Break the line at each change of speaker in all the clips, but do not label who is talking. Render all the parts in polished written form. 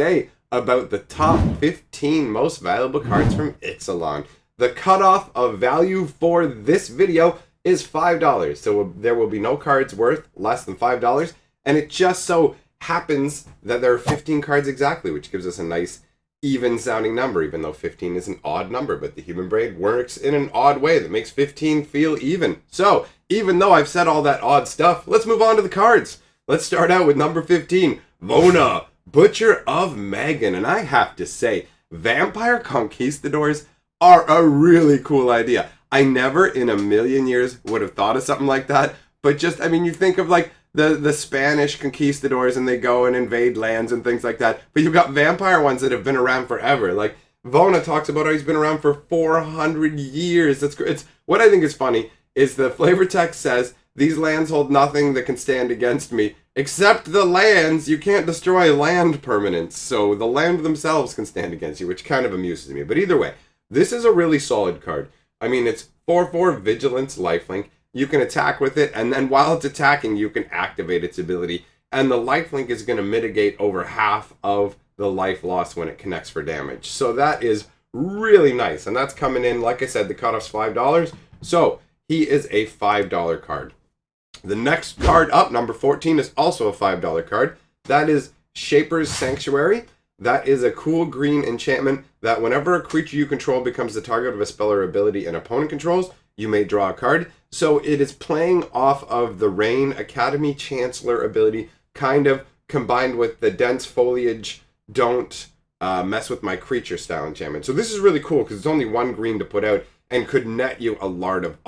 Today about the top 15 most valuable cards from Ixalan. The cutoff of value for this video is $5, so there will be no cards worth less than $5, and it just so happens that there are 15 cards exactly, which gives us a nice even sounding number, even though 15 is an odd number, but the human brain works in an odd way that makes 15 feel even. So, even though I've said all that odd stuff, let's move on to the cards. Let's start out with number 15, Vona, Butcher of Megan. And I have to say, Vampire Conquistadors are a really cool idea. I never in a million years would have thought of something like that, but just, I mean, you think of like the Spanish conquistadors and they go and invade lands and things like that, but you've got vampire ones that have been around forever. Like Vona talks about how he's been around for 400 years. It's what I think is funny is the flavor text says these lands hold nothing that can stand against me except the lands. You can't destroy land permanents, so the land themselves can stand against you, which kind of amuses me. But either way, this is a really solid card. I mean, it's 4/4 Vigilance Lifelink. You can attack with it, and then while it's attacking, you can activate its ability. And the lifelink is going to mitigate over half of the life loss when it connects for damage. So that is really nice. And that's coming in, like I said, the cutoff's $5. So he is a $5 card. The next card up, number 14, is also a $5 card. That is Shaper's Sanctuary. That is a cool green enchantment that whenever a creature you control becomes the target of a spell or ability an opponent controls, you may draw a card. So it is playing off of the Rain Academy Chancellor ability, kind of combined with the Dense Foliage, Don't Mess with My Creature style enchantment. So this is really cool because it's only one green to put out and could net you a lard of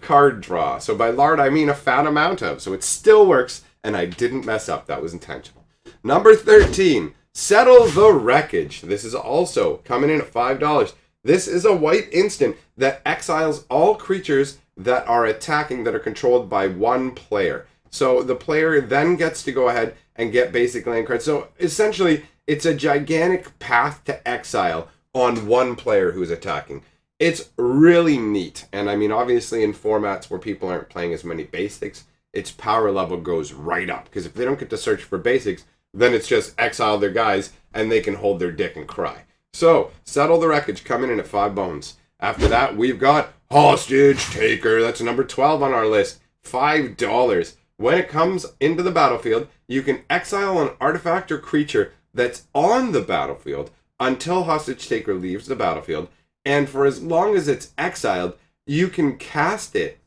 card draw. So by lard, I mean a fat amount of. So it still works, and I didn't mess up. That was intentional. Number 13, Settle the Wreckage. This is also coming in at $5. This is a white instant that exiles all creatures that are attacking that are controlled by one player. So the player then gets to go ahead and get basic land cards. So essentially, it's a gigantic path to exile on one player who's attacking. It's really neat. And I mean, obviously in formats where people aren't playing as many basics, its power level goes right up. Because if they don't get to search for basics, then it's just exile their guys and they can hold their dick and cry. So, Settle the Wreckage coming in at 5 bones. After that, we've got Hostage Taker. That's number 12 on our list. $5. When it comes into the battlefield, you can exile an artifact or creature that's on the battlefield until Hostage Taker leaves the battlefield. And for as long as it's exiled, you can cast it.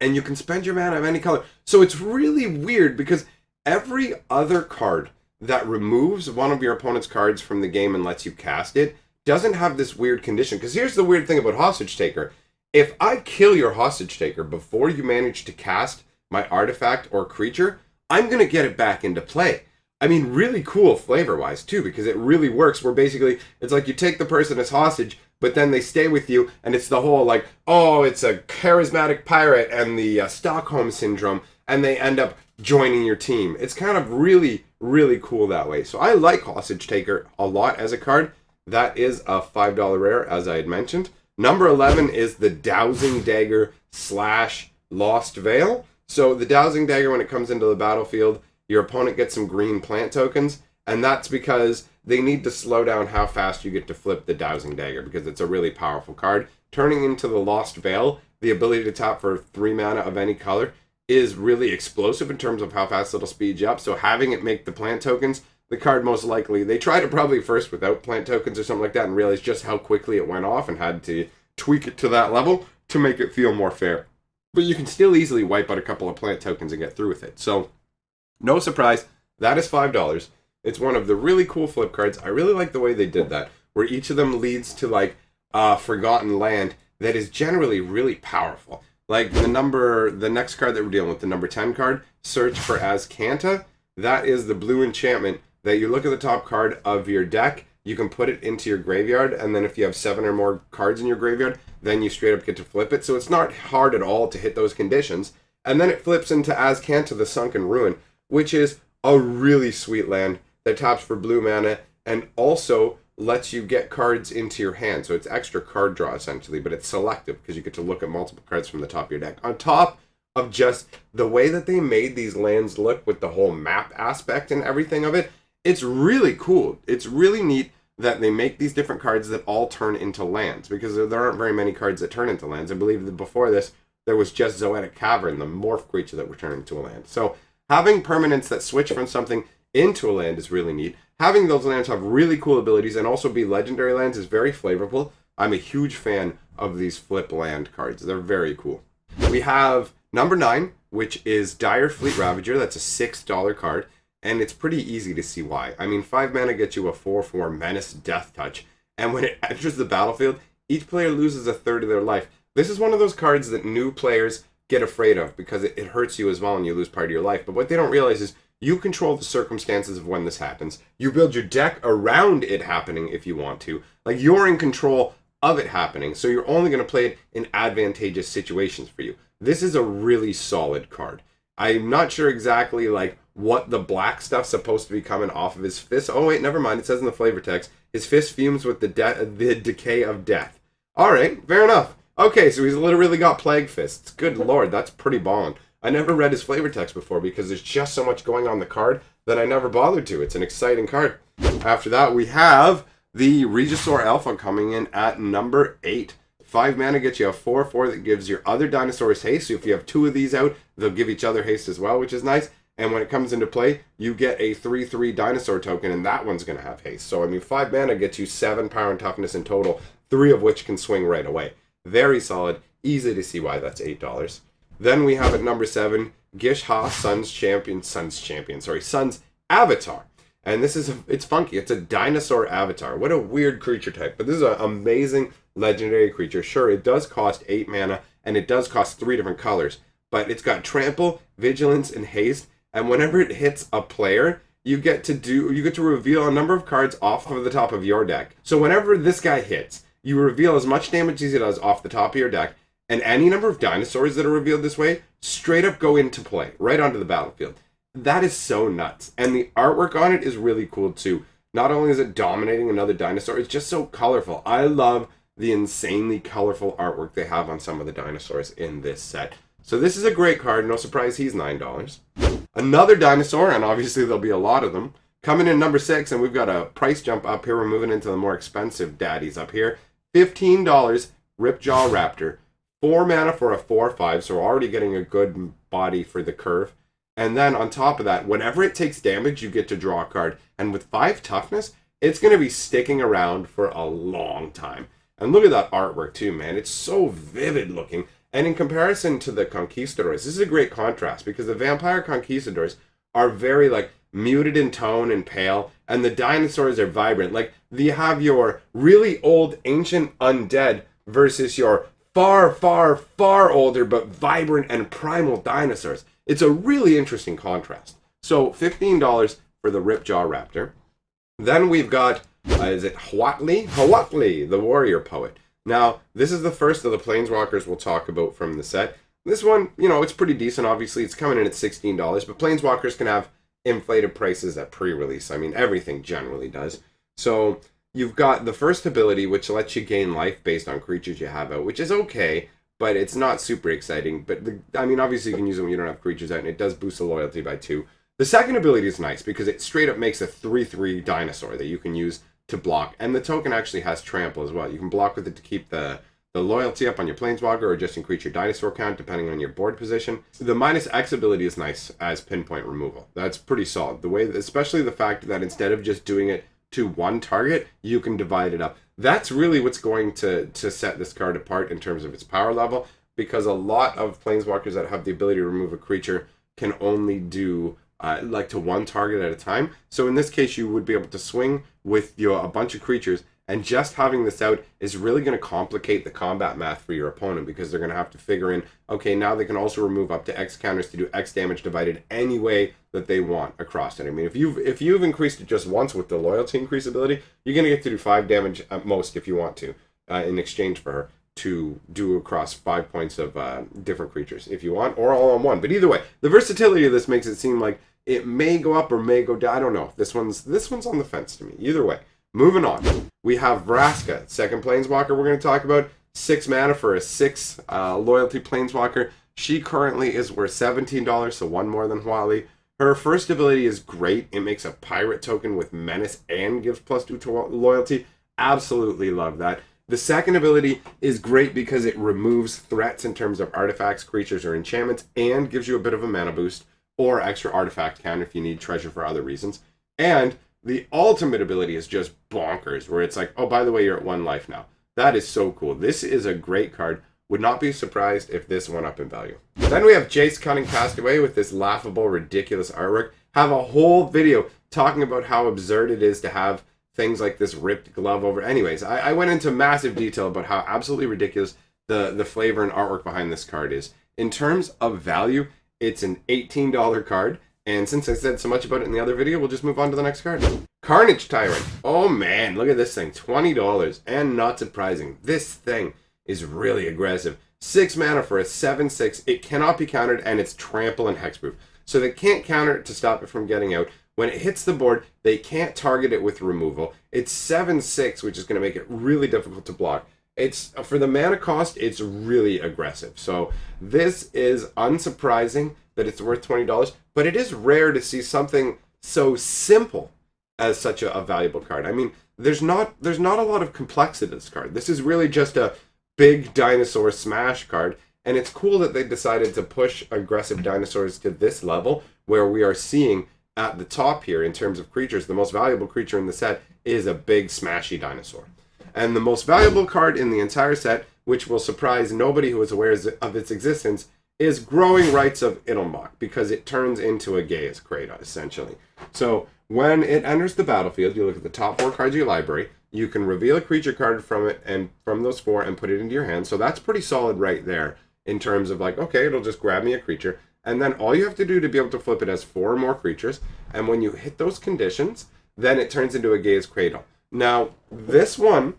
And you can spend your mana of any color. So it's really weird because every other card that removes one of your opponent's cards from the game and lets you cast it doesn't have this weird condition. Because here's the weird thing about Hostage Taker. If I kill your Hostage Taker before you manage to cast my artifact or creature, I'm going to get it back into play. I mean, really cool flavor-wise, too, because it really works where basically it's like you take the person as hostage, but then they stay with you, and it's the whole, like, oh, it's a charismatic pirate and the Stockholm Syndrome, and they end up joining your team. It's kind of really, really cool that way. So I like Hostage Taker a lot as a card. That is a $5 rare, as I had mentioned. Number 11 is the Dowsing Dagger / Lost Veil. So the Dowsing Dagger, when it comes into the battlefield, your opponent gets some green plant tokens, and that's because they need to slow down how fast you get to flip the Dowsing Dagger, because it's a really powerful card. Turning into the Lost Veil, the ability to tap for 3 mana of any color, is really explosive in terms of how fast it'll speed you up. So having it make the plant tokens, the card most likely, they tried it probably first without plant tokens or something like that and realized just how quickly it went off and had to tweak it to that level to make it feel more fair. But you can still easily wipe out a couple of plant tokens and get through with it. So no surprise, that is $5. It's one of the really cool flip cards. I really like the way they did that, where each of them leads to like a forgotten land that is generally really powerful. Like the next card that we're dealing with, the number 10 card, Search for Azcanta. That is the blue enchantment that you look at the top card of your deck, you can put it into your graveyard, and then if you have 7 or more cards in your graveyard, then you straight up get to flip it. So it's not hard at all to hit those conditions. And then it flips into Azcanta, the Sunken Ruin, which is a really sweet land that taps for blue mana and also lets you get cards into your hand. So it's extra card draw, essentially, but it's selective because you get to look at multiple cards from the top of your deck. On top of just the way that they made these lands look with the whole map aspect and everything of it. It's really cool. It's really neat that they make these different cards that all turn into lands, because there aren't very many cards that turn into lands. I believe that before this, there was just Zoetic Cavern, the morph creature that would turn into a land. So having permanents that switch from something into a land is really neat. Having those lands have really cool abilities and also be legendary lands is very flavorful. I'm a huge fan of these flip land cards. They're very cool. We have number 9, which is Dire Fleet Ravager. That's a $6 card, and it's pretty easy to see why. I mean, 5 mana gets you a 4/4 Menace Death Touch, and when it enters the battlefield, each player loses a third of their life. This is one of those cards that new players get afraid of because it hurts you as well and you lose part of your life. But what they don't realize is you control the circumstances of when this happens. You build your deck around it happening if you want to. Like, you're in control of it happening, so you're only going to play it in advantageous situations for you. This is a really solid card. I'm not sure exactly like what the black stuff's supposed to be coming off of his fist. Oh wait, never mind. It says in the flavor text, his fist fumes with the decay of death. All right, fair enough. Okay, so he's literally got plague fists. Good lord, that's pretty ballin'. I never read his flavor text before because there's just so much going on the card that I never bothered to. It's an exciting card. After that, we have the Regisaur Alpha coming in at number 8. 5 mana gets you a 4/4 that gives your other dinosaurs haste. So if you have 2 of these out, they'll give each other haste as well, which is nice. And when it comes into play, you get a 3/3 dinosaur token, and that one's going to have haste. So, I mean, 5 mana gets you 7 power and toughness in total, 3 of which can swing right away. Very solid. Easy to see why that's $8. Then we have at number 7, Gish-Ha, Sun's Avatar. And this is, it's funky. It's a dinosaur avatar. What a weird creature type. But this is an amazing legendary creature. Sure, it does cost 8 mana, and it does cost 3 different colors. But it's got Trample, Vigilance, and Haste. And whenever it hits a player, you get to reveal a number of cards off of the top of your deck. So whenever this guy hits, you reveal as much damage as he does off the top of your deck, and any number of dinosaurs that are revealed this way straight up go into play, right onto the battlefield. That is so nuts. And the artwork on it is really cool too. Not only is it dominating another dinosaur, it's just so colorful. I love the insanely colorful artwork they have on some of the dinosaurs in this set. So this is a great card. No surprise he's $9. Another dinosaur, and obviously there'll be a lot of them, coming in number 6, and we've got a price jump up here. We're moving into the more expensive daddies up here. $15, Ripjaw Raptor. 4 mana for a 4/5, so we're already getting a good body for the curve. And then on top of that, whenever it takes damage, you get to draw a card. And with 5 toughness, it's going to be sticking around for a long time. And look at that artwork too, man. It's so vivid looking. And in comparison to the Conquistadors, this is a great contrast because the Vampire Conquistadors are very like muted in tone and pale, and the dinosaurs are vibrant. Like, you have your really old ancient undead versus your far, far, far older but vibrant and primal dinosaurs. It's a really interesting contrast. So $15 for the Ripjaw Raptor. Then we've got, is it Huatli? Huatli, the warrior poet. Now, this is the first of the Planeswalkers we'll talk about from the set. This one, you know, it's pretty decent. Obviously, it's coming in at $16, but Planeswalkers can have inflated prices at pre-release. I mean, everything generally does. So you've got the first ability, which lets you gain life based on creatures you have out, which is okay, but it's not super exciting. But, I mean, obviously you can use it when you don't have creatures out, and it does boost the loyalty by 2. The second ability is nice because it straight up makes a 3/3 dinosaur that you can use to block. And the token actually has trample as well. You can block with it to keep the loyalty up on your Planeswalker or just increase your dinosaur count depending on your board position. The -X ability is nice as pinpoint removal. That's pretty solid. The way, especially the fact that instead of just doing it to one target, you can divide it up. That's really what's going to set this card apart in terms of its power level, because a lot of Planeswalkers that have the ability to remove a creature can only do like to one target at a time. So in this case, you would be able to swing with a bunch of creatures, and just having this out is really going to complicate the combat math for your opponent, because they're going to have to figure in, okay, now they can also remove up to X counters to do X damage divided any way that they want across it. I mean, if you've increased it just once with the loyalty increase ability, you're going to get to do 5 damage at most if you want to, in exchange for her to do across 5 points of different creatures if you want, or all on one. But either way, the versatility of this makes it seem like it may go up or may go down. I don't know. This one's on the fence to me. Either way. Moving on. We have Vraska, second Planeswalker we're going to talk about. 6 mana for a 6 loyalty Planeswalker. She currently is worth $17, so one more than Huali. Her first ability is great. It makes a pirate token with menace and gives +2 to loyalty. Absolutely love that. The second ability is great because it removes threats in terms of artifacts, creatures, or enchantments, and gives you a bit of a mana boost or extra artifact count if you need treasure for other reasons. And the ultimate ability is just bonkers, where it's like, oh, by the way, you're at 1 life now. That is so cool. This is a great card. Would not be surprised if this went up in value. Then we have Jace Cunning Castaway with this laughable, ridiculous artwork. Have a whole video talking about how absurd it is to have things like this ripped glove over. Anyways, I went into massive detail about how absolutely ridiculous the flavor and artwork behind this card is. In terms of value, it's an $18 card. And since I said so much about it in the other video, we'll just move on to the next card. Carnage Tyrant. Oh man, look at this thing. $20. And not surprising, this thing is really aggressive. 6 mana for a 7/6. It cannot be countered, and it's trample and hexproof. So they can't counter it to stop it from getting out. When it hits the board, they can't target it with removal. It's 7/6, which is going to make it really difficult to block. It's for the mana cost, it's really aggressive. So this is unsurprising that it's worth $20, but it is rare to see something so simple as such a valuable card. I mean, there's not a lot of complexity to this card. This is really just a big dinosaur smash card, and it's cool that they decided to push aggressive dinosaurs to this level, where we are seeing at the top here in terms of creatures, the most valuable creature in the set is a big smashy dinosaur. And the most valuable card in the entire set, which will surprise nobody who is aware of its existence, is Growing Rights of Itlimoc, because it turns into a Gaia's Kratos, essentially. So when it enters the battlefield, you look at the top 4 cards of your library, you can reveal a creature card from it, and from those 4, and put it into your hand. So that's pretty solid right there in terms of like, okay, it'll just grab me a creature. And then all you have to do to be able to flip it has 4 more creatures. And when you hit those conditions, then it turns into a Gaia's Cradle. Now, this one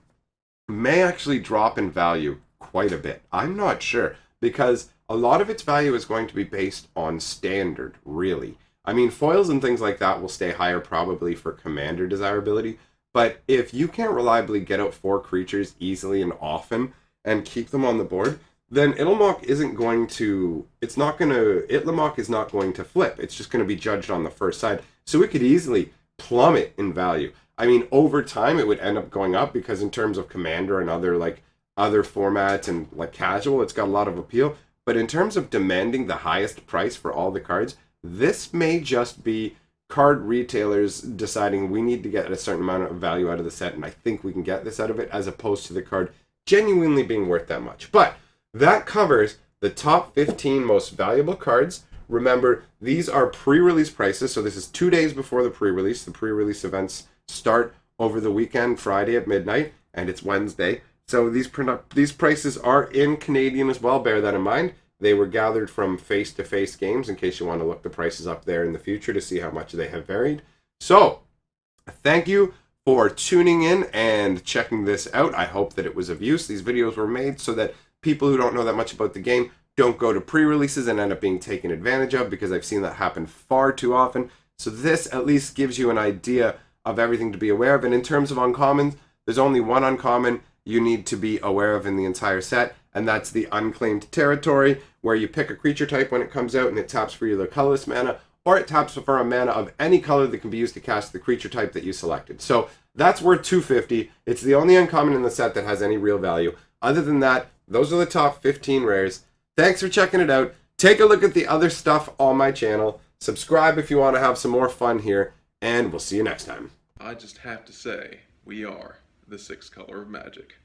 may actually drop in value quite a bit. I'm not sure, because a lot of its value is going to be based on standard, really. I mean, foils and things like that will stay higher probably for commander desirability. But if you can't reliably get out 4 creatures easily and often and keep them on the board, then Itlimoc isn't going to, Itlimoc is not going to flip. It's just going to be judged on the first side. So it could easily plummet in value. I mean, over time it would end up going up, because in terms of commander and other formats and like casual, it's got a lot of appeal. But in terms of demanding the highest price for all the cards, this may just be card retailers deciding we need to get a certain amount of value out of the set, and I think we can get this out of it, as opposed to the card genuinely being worth that much. But that covers the top 15 most valuable cards. Remember, these are pre-release prices, so this is 2 days before the pre-release. The pre-release events start over the weekend, Friday at midnight, and it's Wednesday. So these prices are in Canadian as well, bear that in mind. They were gathered from face-to-face games, in case you want to look the prices up there in the future to see how much they have varied. So, thank you for tuning in and checking this out. I hope that it was of use. These videos were made so that people who don't know that much about the game don't go to pre-releases and end up being taken advantage of, because I've seen that happen far too often. So this at least gives you an idea of everything to be aware of. And in terms of uncommons, there's only one uncommon you need to be aware of in the entire set, and that's the Unclaimed Territory, where you pick a creature type when it comes out, and it taps for either colorless mana, or it taps for a mana of any color that can be used to cast the creature type that you selected. So that's worth $250. It's the only uncommon in the set that has any real value. Other than that, those are the top 15 rares. Thanks for checking it out. Take a look at the other stuff on my channel. Subscribe if you want to have some more fun here, and we'll see you next time.
I just have to say, we are the 6th color of magic.